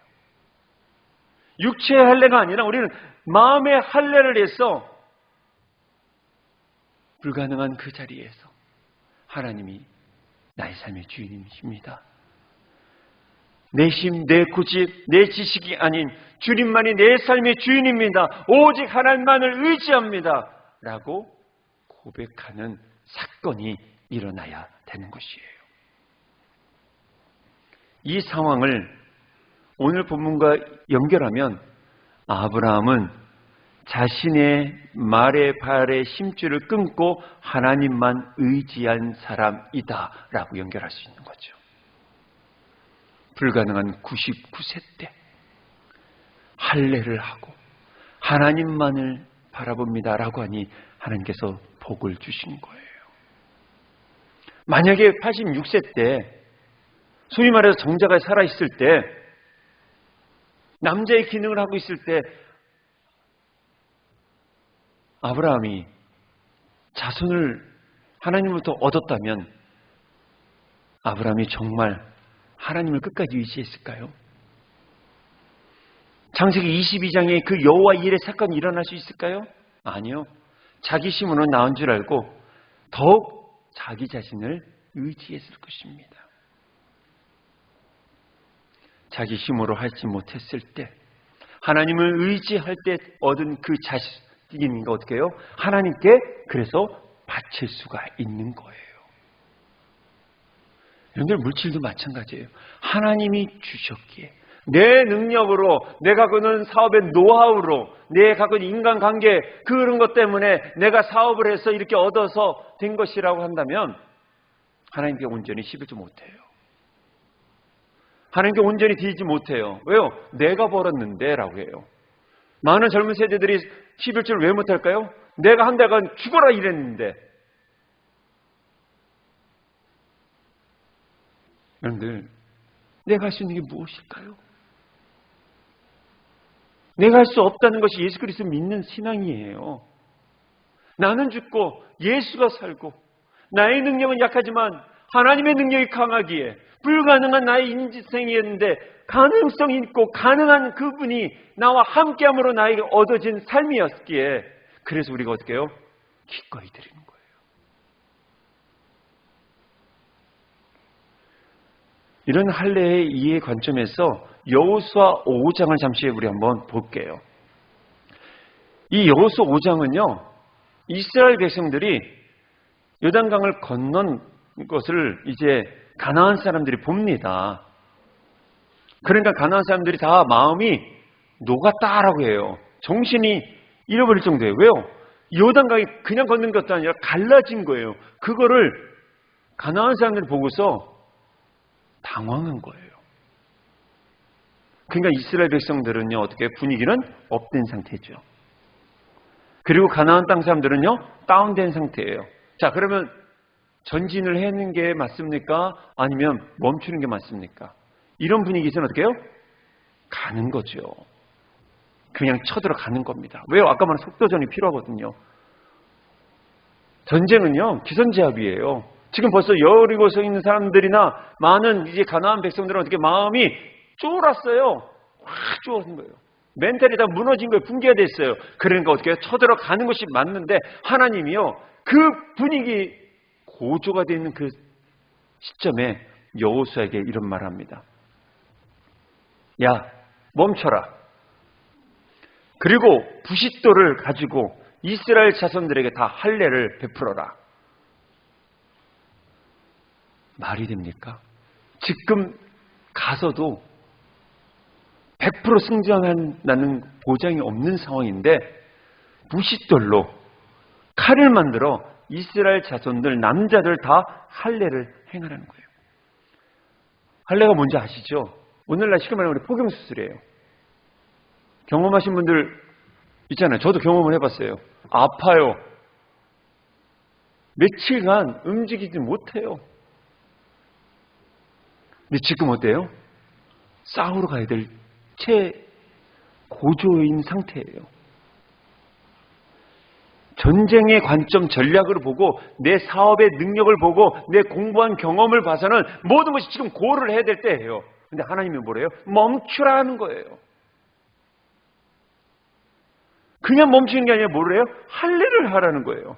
육체의 할례가 아니라 우리는 마음의 할례를 해서 불가능한 그 자리에서 하나님이 나의 삶의 주인이십니다. 내 힘, 내 고집, 내 지식이 아닌 주님만이 내 삶의 주인입니다. 오직 하나님만을 의지합니다. 라고 고백하는 사건이 일어나야 되는 것이에요. 이 상황을 오늘 본문과 연결하면 아브라함은 자신의 말의 발의 심줄을 끊고 하나님만 의지한 사람이다 라고 연결할 수 있는 거죠. 불가능한 99세 때 할례를 하고 하나님만을 바라봅니다 라고 하니 하나님께서 복을 주신 거예요. 만약에 86세 때 소위 말해서 정자가 살아있을 때 남자의 기능을 하고 있을 때 아브라함이 자손을 하나님으로부터 얻었다면 아브라함이 정말 하나님을 끝까지 의지했을까요? 창세기 22장에 그 여호와 일의 사건이 일어날 수 있을까요? 아니요. 자기 힘으로 나은 줄 알고 더욱 자기 자신을 의지했을 것입니다. 자기 힘으로 하지 못했을 때 하나님을 의지할 때 얻은 그 움직이니까 어떻게 해요? 하나님께 그래서 바칠 수가 있는 거예요. 여러분들 물질도 마찬가지예요. 하나님이 주셨기에 내 능력으로, 내가 갖는 사업의 노하우로, 내가 갖는 인간관계 그런 것 때문에 내가 사업을 해서 이렇게 얻어서 된 것이라고 한다면 하나님께 온전히 11조 못해요. 하나님께 온전히 드리지 못해요. 왜요? 내가 벌었는데 라고 해요. 많은 젊은 세대들이 11조를 왜 못할까요? 내가 한 달간 죽어라 이랬는데. 여러분들, 내가 할 수 있는 게 무엇일까요? 내가 할 수 없다는 것이 예수 그리스도 믿는 신앙이에요. 나는 죽고 예수가 살고 나의 능력은 약하지만 하나님의 능력이 강하기에 불가능한 나의 인생이었는데 가능성 있고 가능한 그분이 나와 함께함으로 나에게 얻어진 삶이었기에 그래서 우리가 어떻게 해요? 기꺼이 드리는 거예요. 이런 할례의 이해 관점에서 여호수아 5장을 잠시 우리 한번 볼게요. 이 여호수아 5장은요. 이스라엘 백성들이 요단강을 건넌 것을 이제 가나안 사람들이 봅니다. 그러니까 가나안 사람들이 다 마음이 녹았다라고 해요. 정신이 잃어버릴 정도예요. 왜요? 요단강이 그냥 건넌 것도 아니라 갈라진 거예요. 그거를 가나안 사람들이 보고서 당황한 거예요. 그러니까 이스라엘 백성들은요, 어떻게 분위기는 업된 상태죠. 그리고 가나안 땅 사람들은요, 다운된 상태예요. 자, 그러면 전진을 하는 게 맞습니까? 아니면 멈추는 게 맞습니까? 이런 분위기에서는 어떻게 해요? 가는 거죠. 그냥 쳐들어가는 겁니다. 왜요? 아까 말한 속도전이 필요하거든요. 전쟁은요, 기선제압이에요. 지금 벌써 여리고성에 있는 사람들이나 많은 이제 가나안 백성들은 어떻게 마음이 쫄았어요. 확 쫄은 거예요. 멘탈이 다 무너진 거예요. 붕괴가 됐어요. 그러니까 어떻게 해요? 쳐들어가는 것이 맞는데 하나님이요, 그 분위기 고조가 되어 있는 그 시점에 여호수아에게 이런 말을 합니다. 야, 멈춰라. 그리고 부싯돌을 가지고 이스라엘 자손들에게 다 할례를 베풀어라. 말이 됩니까? 지금 가서도 100% 승전한다는 보장이 없는 상황인데 부싯돌로 칼을 만들어 이스라엘 자손들, 남자들 다 할례를 행하라는 거예요. 할례가 뭔지 아시죠? 오늘날 쉽게 말하면 우리 포경수술이에요. 경험하신 분들 있잖아요. 저도 경험을 해봤어요. 아파요. 며칠간 움직이지 못해요. 근데 지금 어때요? 싸우러 가야 될 최고조인 상태예요. 전쟁의 관점 전략을 보고 내 사업의 능력을 보고 내 공부한 경험을 봐서는 모든 것이 지금 고를 해야 될 때예요. 근데 하나님이 뭐래요? 멈추라는 거예요. 그냥 멈추는 게 아니라 뭐래요? 할례를 하라는 거예요.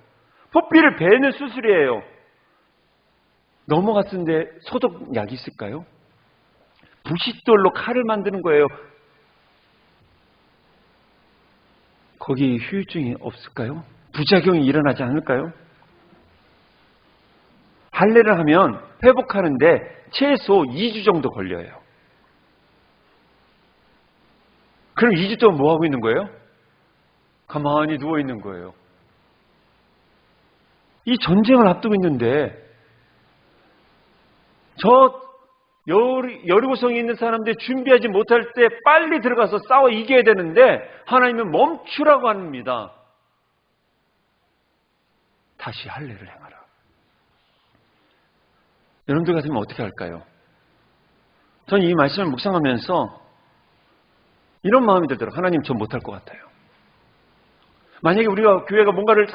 포피를 베는 수술이에요. 넘어갔는데 소독약이 있을까요? 부싯돌로 칼을 만드는 거예요. 거기 후유증이 없을까요? 부작용이 일어나지 않을까요? 할례를 하면 회복하는데 최소 2주 정도 걸려요. 그럼 2주 동안 뭐 하고 있는 거예요? 가만히 누워 있는 거예요. 이 전쟁을 앞두고 있는데 저 여리고성에 있는 사람들이 준비하지 못할 때 빨리 들어가서 싸워 이겨야 되는데 하나님은 멈추라고 합니다. 다시 할례를 행하라. 여러분들 같으면 어떻게 할까요? 저는 이 말씀을 묵상하면서 이런 마음이 들더라고요. 하나님, 전 못할 것 같아요. 만약에 우리가 교회가 뭔가를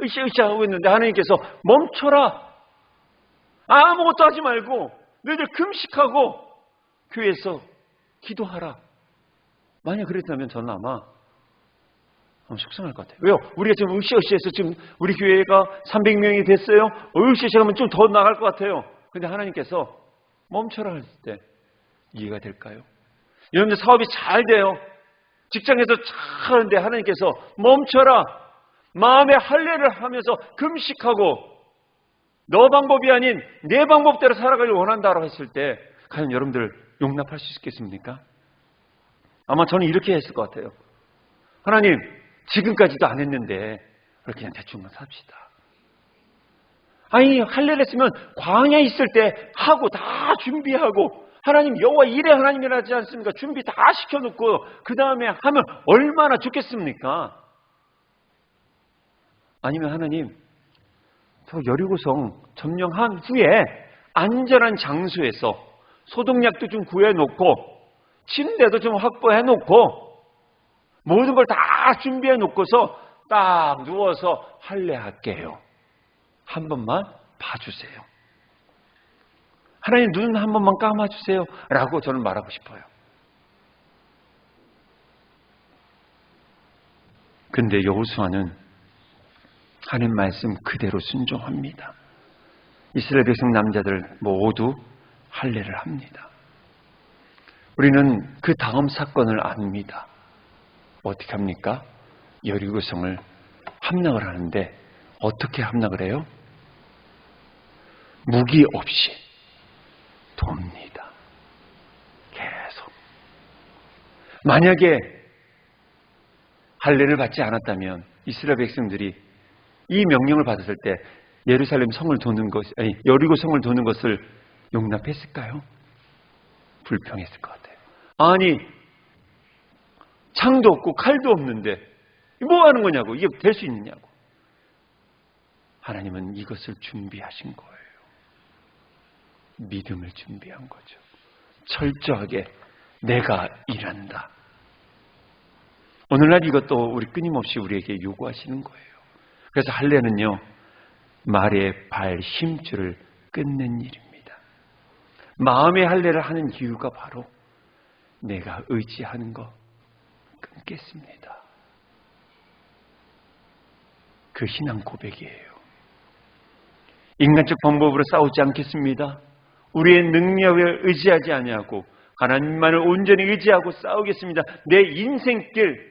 으쌰으쌰 하고 있는데 하나님께서 멈춰라. 아무것도 하지 말고 너희들 금식하고 교회에서 기도하라. 만약 그랬다면 저는 아마 속상할 것 같아요. 왜요? 우리가 지금 으쌰으쌰해서 지금 우리 교회가 300명이 됐어요. 으쌰으쌰 하면 좀 더 나갈 것 같아요. 근데 하나님께서 멈춰라 할 때 이해가 될까요? 여러분들 사업이 잘 돼요. 직장에서 잘 하는데 하나님께서 멈춰라. 마음에 할례를 하면서 금식하고 너 방법이 아닌 내 방법대로 살아가길 원한다고 했을 때 과연 여러분들 용납할 수 있겠습니까? 아마 저는 이렇게 했을 것 같아요. 하나님, 지금까지도 안 했는데 그냥 대충만 삽시다. 아니, 할례를 했으면 광야에 있을 때 하고 다 준비하고 하나님 여호와 이레 하나님이라지 않습니까? 준비 다 시켜놓고 그 다음에 하면 얼마나 좋겠습니까? 아니면 하나님, 저 여리고성 점령한 후에 안전한 장소에서 소독약도 좀 구해놓고 침대도 좀 확보해놓고 모든 걸 다 준비해놓고서 딱 누워서 할례할게요. 한 번만 봐주세요. 하나님 눈 한 번만 감아주세요. 라고 저는 말하고 싶어요. 근데 여호수아는 하나님 말씀 그대로 순종합니다. 이스라엘 백성 남자들 모두 할례를 합니다. 우리는 그 다음 사건을 압니다. 어떻게 합니까? 여리고성을 함락을 하는데 어떻게 함락을 해요? 무기 없이 돕니다. 계속. 만약에 할례를 받지 않았다면 이스라엘 백성들이 이 명령을 받았을 때 예루살렘 성을 도는 것, 여리고 성을 도는 것을 용납했을까요? 불평했을 것 같아요. 아니, 창도 없고 칼도 없는데 뭐 하는 거냐고, 이게 될 수 있느냐고. 하나님은 이것을 준비하신 거예요. 믿음을 준비한 거죠. 철저하게 내가 일한다. 오늘날 이것도 우리 끊임없이 우리에게 요구하시는 거예요. 그래서 할례는요, 말의 발 힘줄을 끊는 일입니다. 마음의 할례를 하는 이유가 바로 내가 의지하는 거 끊겠습니다. 그 신앙 고백이에요. 인간적 방법으로 싸우지 않겠습니다. 우리의 능력을 의지하지 아니하고 하나님만을 온전히 의지하고 싸우겠습니다. 내 인생길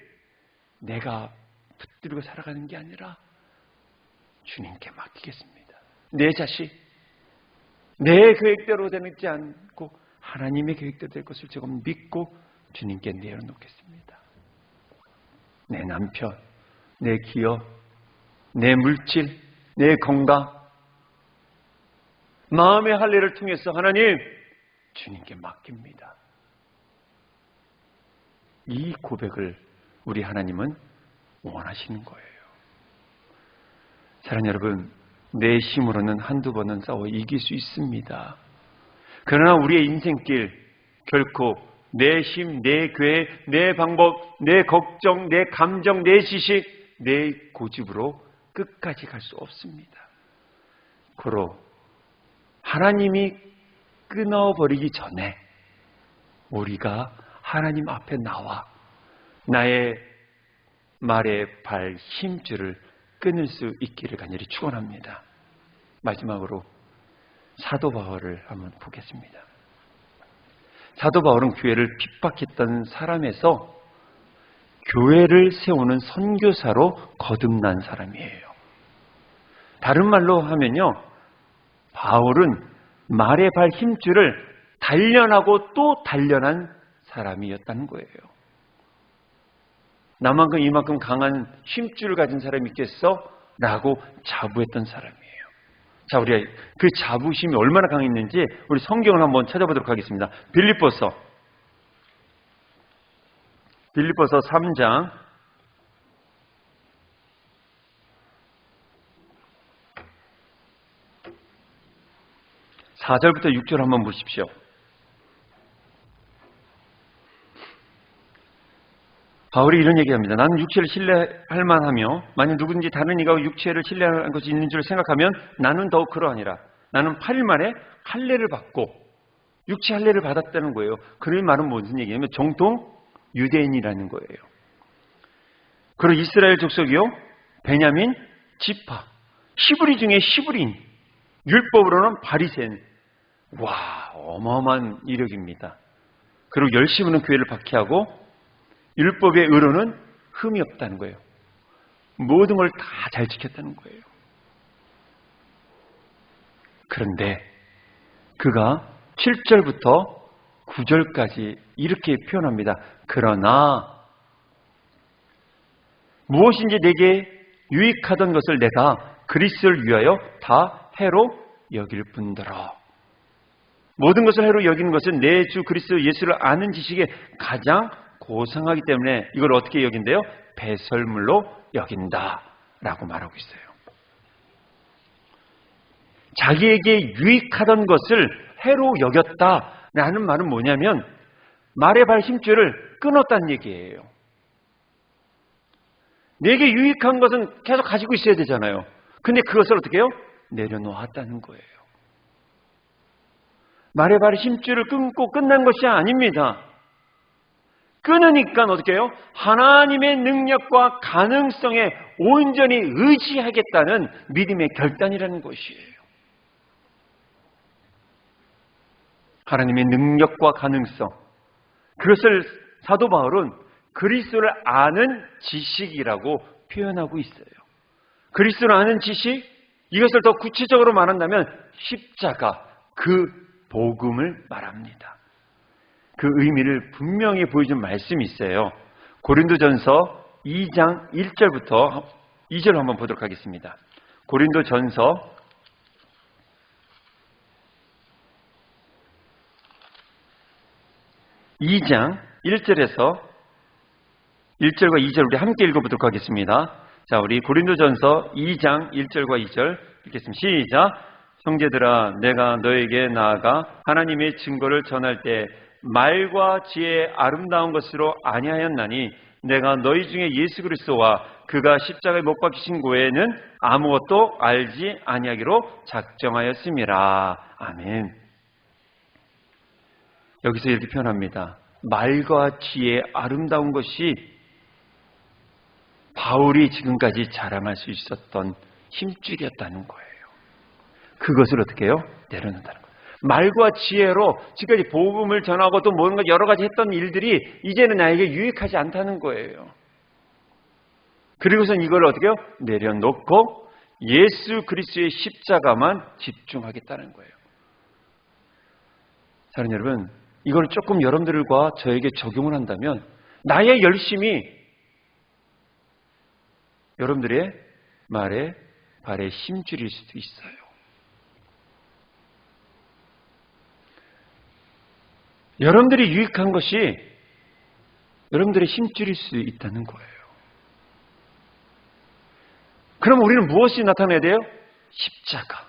내가 붙들고 살아가는 게 아니라 주님께 맡기겠습니다. 내 자식, 내 계획대로 되지 않고 하나님의 계획대로 될 것을 조금 믿고 주님께 내어놓겠습니다. 내 남편, 내 기업, 내 물질, 내 건강, 마음의 할례를 통해서 하나님, 주님께 맡깁니다. 이 고백을 우리 하나님은 원하시는 거예요. 사랑하는 여러분, 내 힘으로는 한두 번은 싸워 이길 수 있습니다. 그러나 우리의 인생길 결코 내 힘, 내 계획, 내 방법, 내 걱정, 내 감정, 내 지식, 내 고집으로 끝까지 갈 수 없습니다. 고로 하나님이 끊어버리기 전에 우리가 하나님 앞에 나와 나의 말의 발 힘줄을 끊을 수 있기를 간절히 축원합니다. 마지막으로 사도 바울을 한번 보겠습니다. 사도 바울은 교회를 핍박했던 사람에서 교회를 세우는 선교사로 거듭난 사람이에요. 다른 말로 하면요, 바울은 말의 발 힘줄을 단련하고 또 단련한 사람이었다는 거예요. 나만큼 이만큼 강한 힘줄을 가진 사람이 있겠어? 라고 자부했던 사람이에요. 자, 우리 그 자부심이 얼마나 강했는지 우리 성경을 한번 찾아보도록 하겠습니다. 빌립보서 3장 4절부터 6절 한번 보십시오. 바울이 이런 얘기합니다. 나는 육체를 신뢰할 만하며 만약 누구든지 다른 이가 육체를 신뢰하는 것이 있는 줄 생각하면 나는 더욱 그러하니라. 나는 8일 만에 할례를 받고 육체 할례를 받았다는 거예요. 그 말은 무슨 얘기냐면 정통 유대인이라는 거예요. 그리고 이스라엘 족속이요, 베냐민 지파, 히브리 중에 히브리인, 율법으로는 바리새인. 와, 어마어마한 이력입니다. 그리고 열심히는 교회를 박해하고 율법의 의로는 흠이 없다는 거예요. 모든 걸 다 잘 지켰다는 거예요. 그런데 그가 7절부터 9절까지 이렇게 표현합니다. 그러나 무엇인지 내게 유익하던 것을 내가 그리스도를 위하여 다 해로 여길 뿐더러. 모든 것을 해로 여기는 것은 내 주 그리스도 예수를 아는 지식에 가장 고상하기 때문에 이걸 어떻게 여긴대요? 배설물로 여긴다라고 말하고 있어요. 자기에게 유익하던 것을 해로 여겼다라는 말은 뭐냐면 말의 발 힘줄을 끊었다는 얘기예요. 내게 유익한 것은 계속 가지고 있어야 되잖아요. 근데 그것을 어떻게 해요? 내려놓았다는 거예요. 말의 발의 힘줄을 끊고 끝난 것이 아닙니다. 끊으니까 어떻게 해요? 하나님의 능력과 가능성에 온전히 의지하겠다는 믿음의 결단이라는 것이에요. 하나님의 능력과 가능성, 그것을 사도 바울은 그리스도를 아는 지식이라고 표현하고 있어요. 그리스도를 아는 지식, 이것을 더 구체적으로 말한다면 십자가, 그 복음을 말합니다. 그 의미를 분명히 보여준 말씀이 있어요. 고린도전서 2장 1절부터 2절 한번 보도록 하겠습니다. 고린도전서 2장 1절에서 1절과 2절 우리 함께 읽어보도록 하겠습니다. 자, 우리 고린도전서 2장 1절과 2절 읽겠습니다. 시작. 형제들아, 내가 너에게 나아가 하나님의 증거를 전할 때 말과 지혜의 아름다운 것으로 아니하였나니 내가 너희 중에 예수 그리스도와 그가 십자가에 못 박히신 고에는 아무것도 알지 아니하기로 작정하였음이라. 아멘. 여기서 이렇게 표현합니다. 말과 지혜의 아름다운 것이 바울이 지금까지 자랑할 수 있었던 힘줄이었다는 거예요. 그것을 어떻게 해요? 내려놓는다는 거예요. 말과 지혜로 지금까지 복음을 전하고 또 뭔가 여러 가지 했던 일들이 이제는 나에게 유익하지 않다는 거예요. 그리고선 이걸 어떻게 해요? 내려놓고 예수 그리스도의 십자가만 집중하겠다는 거예요. 사랑하는 여러분, 이걸 조금 여러분들과 저에게 적용을 한다면 나의 열심이 여러분들의 말에 발에 힘줄일 수도 있어요. 여러분들이 유익한 것이 여러분들의 힘줄일 수 있다는 거예요. 그럼 우리는 무엇이 나타나야 돼요? 십자가.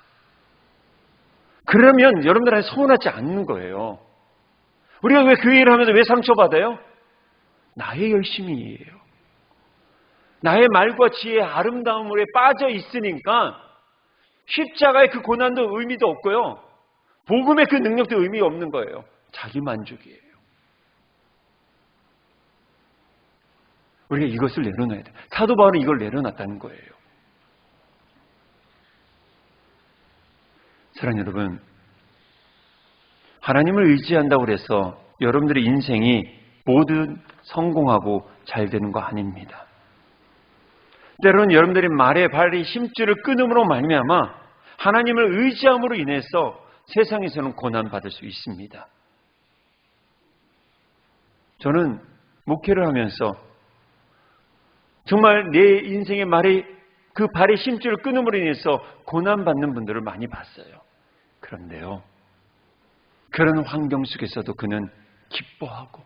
그러면 여러분들한테 서운하지 않는 거예요. 우리가 왜 교회를 하면서 왜 상처받아요? 나의 열심이에요. 나의 말과 지혜의 아름다움에 빠져 있으니까 십자가의 그 고난도 의미도 없고요. 복음의 그 능력도 의미 없는 거예요. 자기 만족이에요. 우리가 이것을 내려놔야 돼요. 사도 바울은 이걸 내려놨다는 거예요. 사랑하는 여러분, 하나님을 의지한다고 해서 여러분들의 인생이 모두 성공하고 잘 되는 거 아닙니다. 때로는 여러분들이 말에 발의 힘줄을 끊음으로 말미암아 하나님을 의지함으로 인해서 세상에서는 고난받을 수 있습니다. 저는 목회를 하면서 정말 내 인생의 말에 그 발의 힘줄을 끊음으로 인해서 고난받는 분들을 많이 봤어요. 그런데요, 그런 환경 속에서도 그는 기뻐하고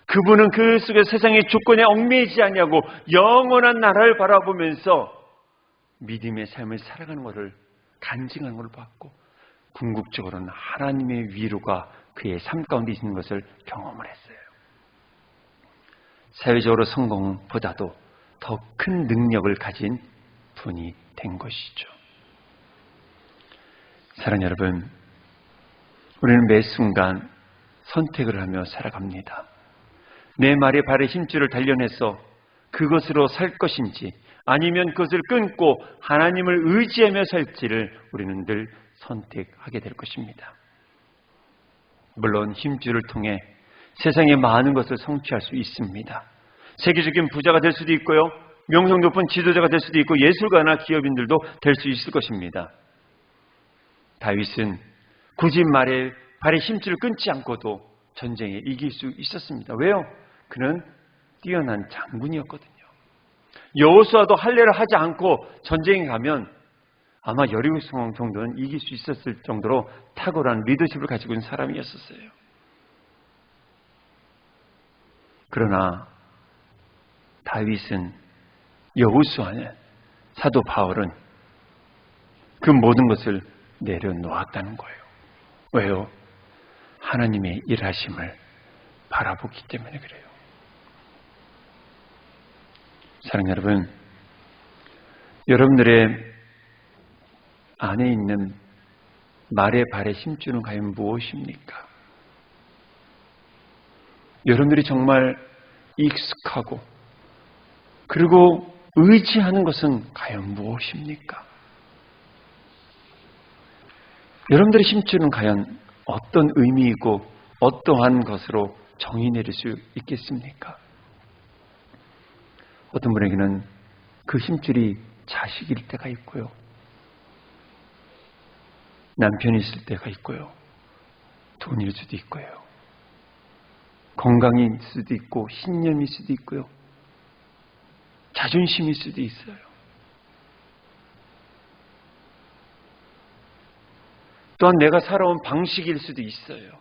그분은 그 속에 세상의 조건에 얽매이지 않냐고 영원한 나라를 바라보면서 믿음의 삶을 살아가는 것을 간증하는 것을 봤고 궁극적으로는 하나님의 위로가 그의 삶 가운데 있는 것을 경험을 했어요. 사회적으로 성공보다도 더 큰 능력을 가진 분이 된 것이죠. 사랑하는 여러분, 우리는 매 순간 선택을 하며 살아갑니다. 내 말에 발의 힘줄을 단련해서 그것으로 살 것인지 아니면 그것을 끊고 하나님을 의지하며 살지를 우리는 늘 선택하게 될 것입니다. 물론 힘줄을 통해 세상의 많은 것을 성취할 수 있습니다. 세계적인 부자가 될 수도 있고요. 명성 높은 지도자가 될 수도 있고 예술가나 기업인들도 될 수 있을 것입니다. 다윗은 굳이 발의 힘줄을 끊지 않고도 전쟁에 이길 수 있었습니다. 왜요? 그는 뛰어난 장군이었거든요. 여호수아도 할례를 하지 않고 전쟁에 가면 아마 여리고 성읍 정도는 이길 수 있었을 정도로 탁월한 리더십을 가지고 있는 사람이었었어요. 그러나 다윗은, 여호수아는, 사도 바울은 그 모든 것을 내려놓았다는 거예요. 왜요? 하나님의 일하심을 바라보기 때문에 그래요. 사랑하는 여러분, 여러분들의 안에 있는 말의 발에 힘주는 과연 무엇입니까? 여러분들이 정말 익숙하고 그리고 의지하는 것은 과연 무엇입니까? 여러분들의 힘줄은 과연 어떤 의미이고 어떠한 것으로 정의 내릴 수 있겠습니까? 어떤 분에게는 그 힘줄이 자식일 때가 있고요. 남편이 있을 때가 있고요. 돈일 수도 있고요. 건강일 수도 있고 신념일 수도 있고요. 자존심일 수도 있어요. 또한 내가 살아온 방식일 수도 있어요.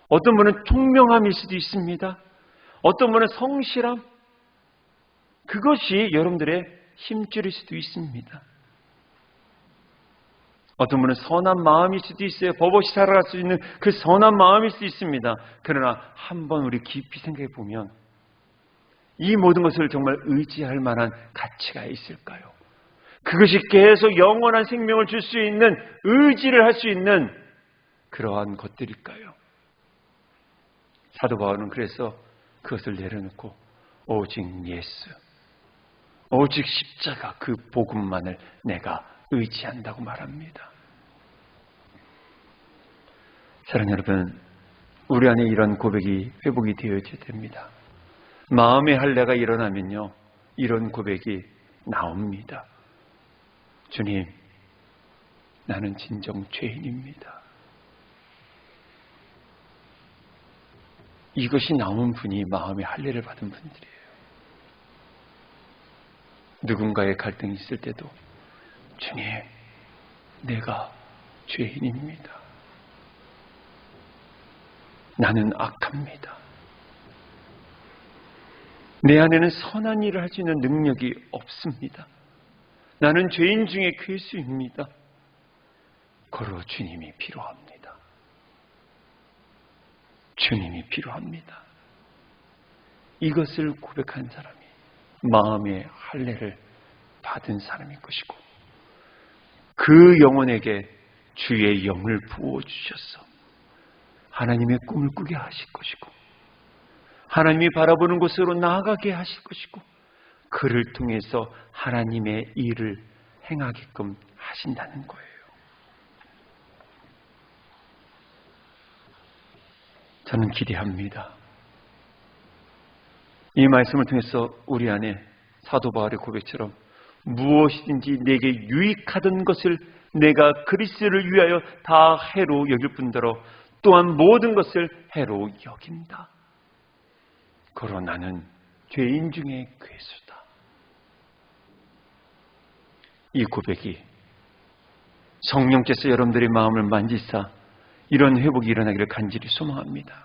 어떤 분은 총명함일 수도 있습니다. 어떤 분은 성실함, 그것이 여러분들의 힘줄일 수도 있습니다. 어떤 분은 선한 마음일 수도 있어요. 버벗이 살아갈 수 있는 그 선한 마음일 수도 있습니다. 그러나 한번 우리 깊이 생각해 보면 이 모든 것을 정말 의지할 만한 가치가 있을까요? 그것이 계속 영원한 생명을 줄 수 있는, 의지를 할 수 있는 그러한 것들일까요? 사도 바울은 그래서 그것을 내려놓고 오직 예수, 오직 십자가, 그 복음만을 내가 의지한다고 말합니다. 사랑하는 여러분, 우리 안에 이런 고백이 회복이 되어져야 됩니다. 마음의 할례가 일어나면요, 이런 고백이 나옵니다. 주님, 나는 진정 죄인입니다. 이것이 나온 분이 마음의 할례를 받은 분들이에요. 누군가의 갈등이 있을 때도 주님, 내가 죄인입니다. 나는 악합니다. 내 안에는 선한 일을 할 수 있는 능력이 없습니다. 나는 죄인 중에 괴수입니다. 그러 주님이 필요합니다. 주님이 필요합니다. 이것을 고백한 사람이 마음의 할례를 받은 사람일 것이고, 그 영혼에게 주의 영을 부어주셔서 하나님의 꿈을 꾸게 하실 것이고, 하나님이 바라보는 곳으로 나아가게 하실 것이고, 그를 통해서 하나님의 일을 행하게끔 하신다는 거예요. 저는 기대합니다. 이 말씀을 통해서 우리 안에 사도 바울의 고백처럼 무엇이든지 내게 유익하던 것을 내가 그리스도를 위하여 다 해로 여길 뿐더러 또한 모든 것을 해로 여긴다. 그러 나는 죄인 중에 괴수다. 이 고백이 성령께서 여러분들의 마음을 만지사 이런 회복이 일어나기를 간절히 소망합니다.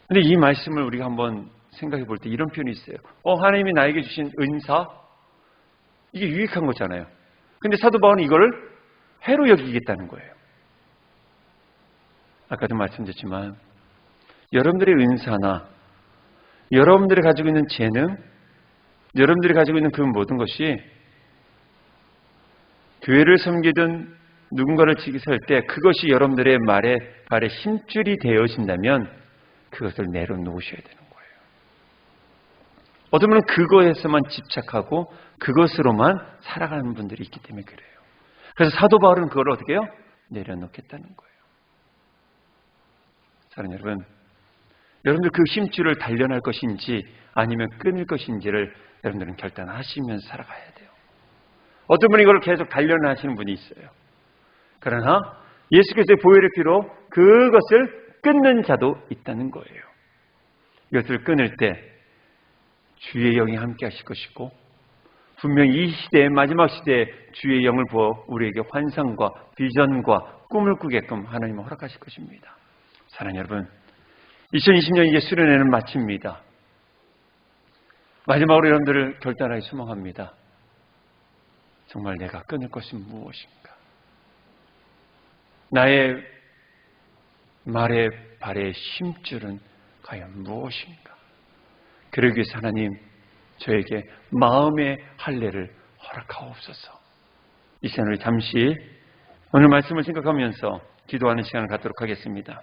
그런데 이 말씀을 우리가 한번 생각해 볼 때 이런 표현이 있어요. 하나님이 나에게 주신 은사, 이게 유익한 거잖아요. 근데 사도 바울은 이걸 해로 여기겠다는 거예요. 아까도 말씀드렸지만 여러분들의 은사나 여러분들이 가지고 있는 재능, 여러분들이 가지고 있는 그 모든 것이 교회를 섬기든 누군가를 지키실 때 그것이 여러분들의 발에 힘줄이 되어진다면 그것을 내려놓으셔야 되는 거예요. 어떤 분은 그거에서만 집착하고 그것으로만 살아가는 분들이 있기 때문에 그래요. 그래서 사도 바울은 그걸 어떻게 해요? 내려놓겠다는 거예요. 사랑하는 여러분, 여러분들 그 힘줄을 단련할 것인지 아니면 끊을 것인지를 여러분들은 결단하시면서 살아가야 돼요. 어떤 분이 이걸 계속 단련하시는 분이 있어요. 그러나 예수 그리스도의 보혈의 피로 그것을 끊는 자도 있다는 거예요. 이것을 끊을 때 주의 영이 함께 하실 것이고 분명히 이 시대의 마지막 시대에 주의 영을 부어 우리에게 환상과 비전과 꿈을 꾸게끔 하나님은 허락하실 것입니다. 사랑하는 여러분, 2020년 이제 수련회는 마칩니다. 마지막으로 여러분들을 결단하게 소망합니다. 정말 내가 끊을 것은 무엇인가? 나의 말의 발의 힘줄은 과연 무엇인가? 그러기 위해서 하나님 저에게 마음의 할례를 허락하옵소서. 이 시간을 잠시 오늘 말씀을 생각하면서 기도하는 시간을 갖도록 하겠습니다.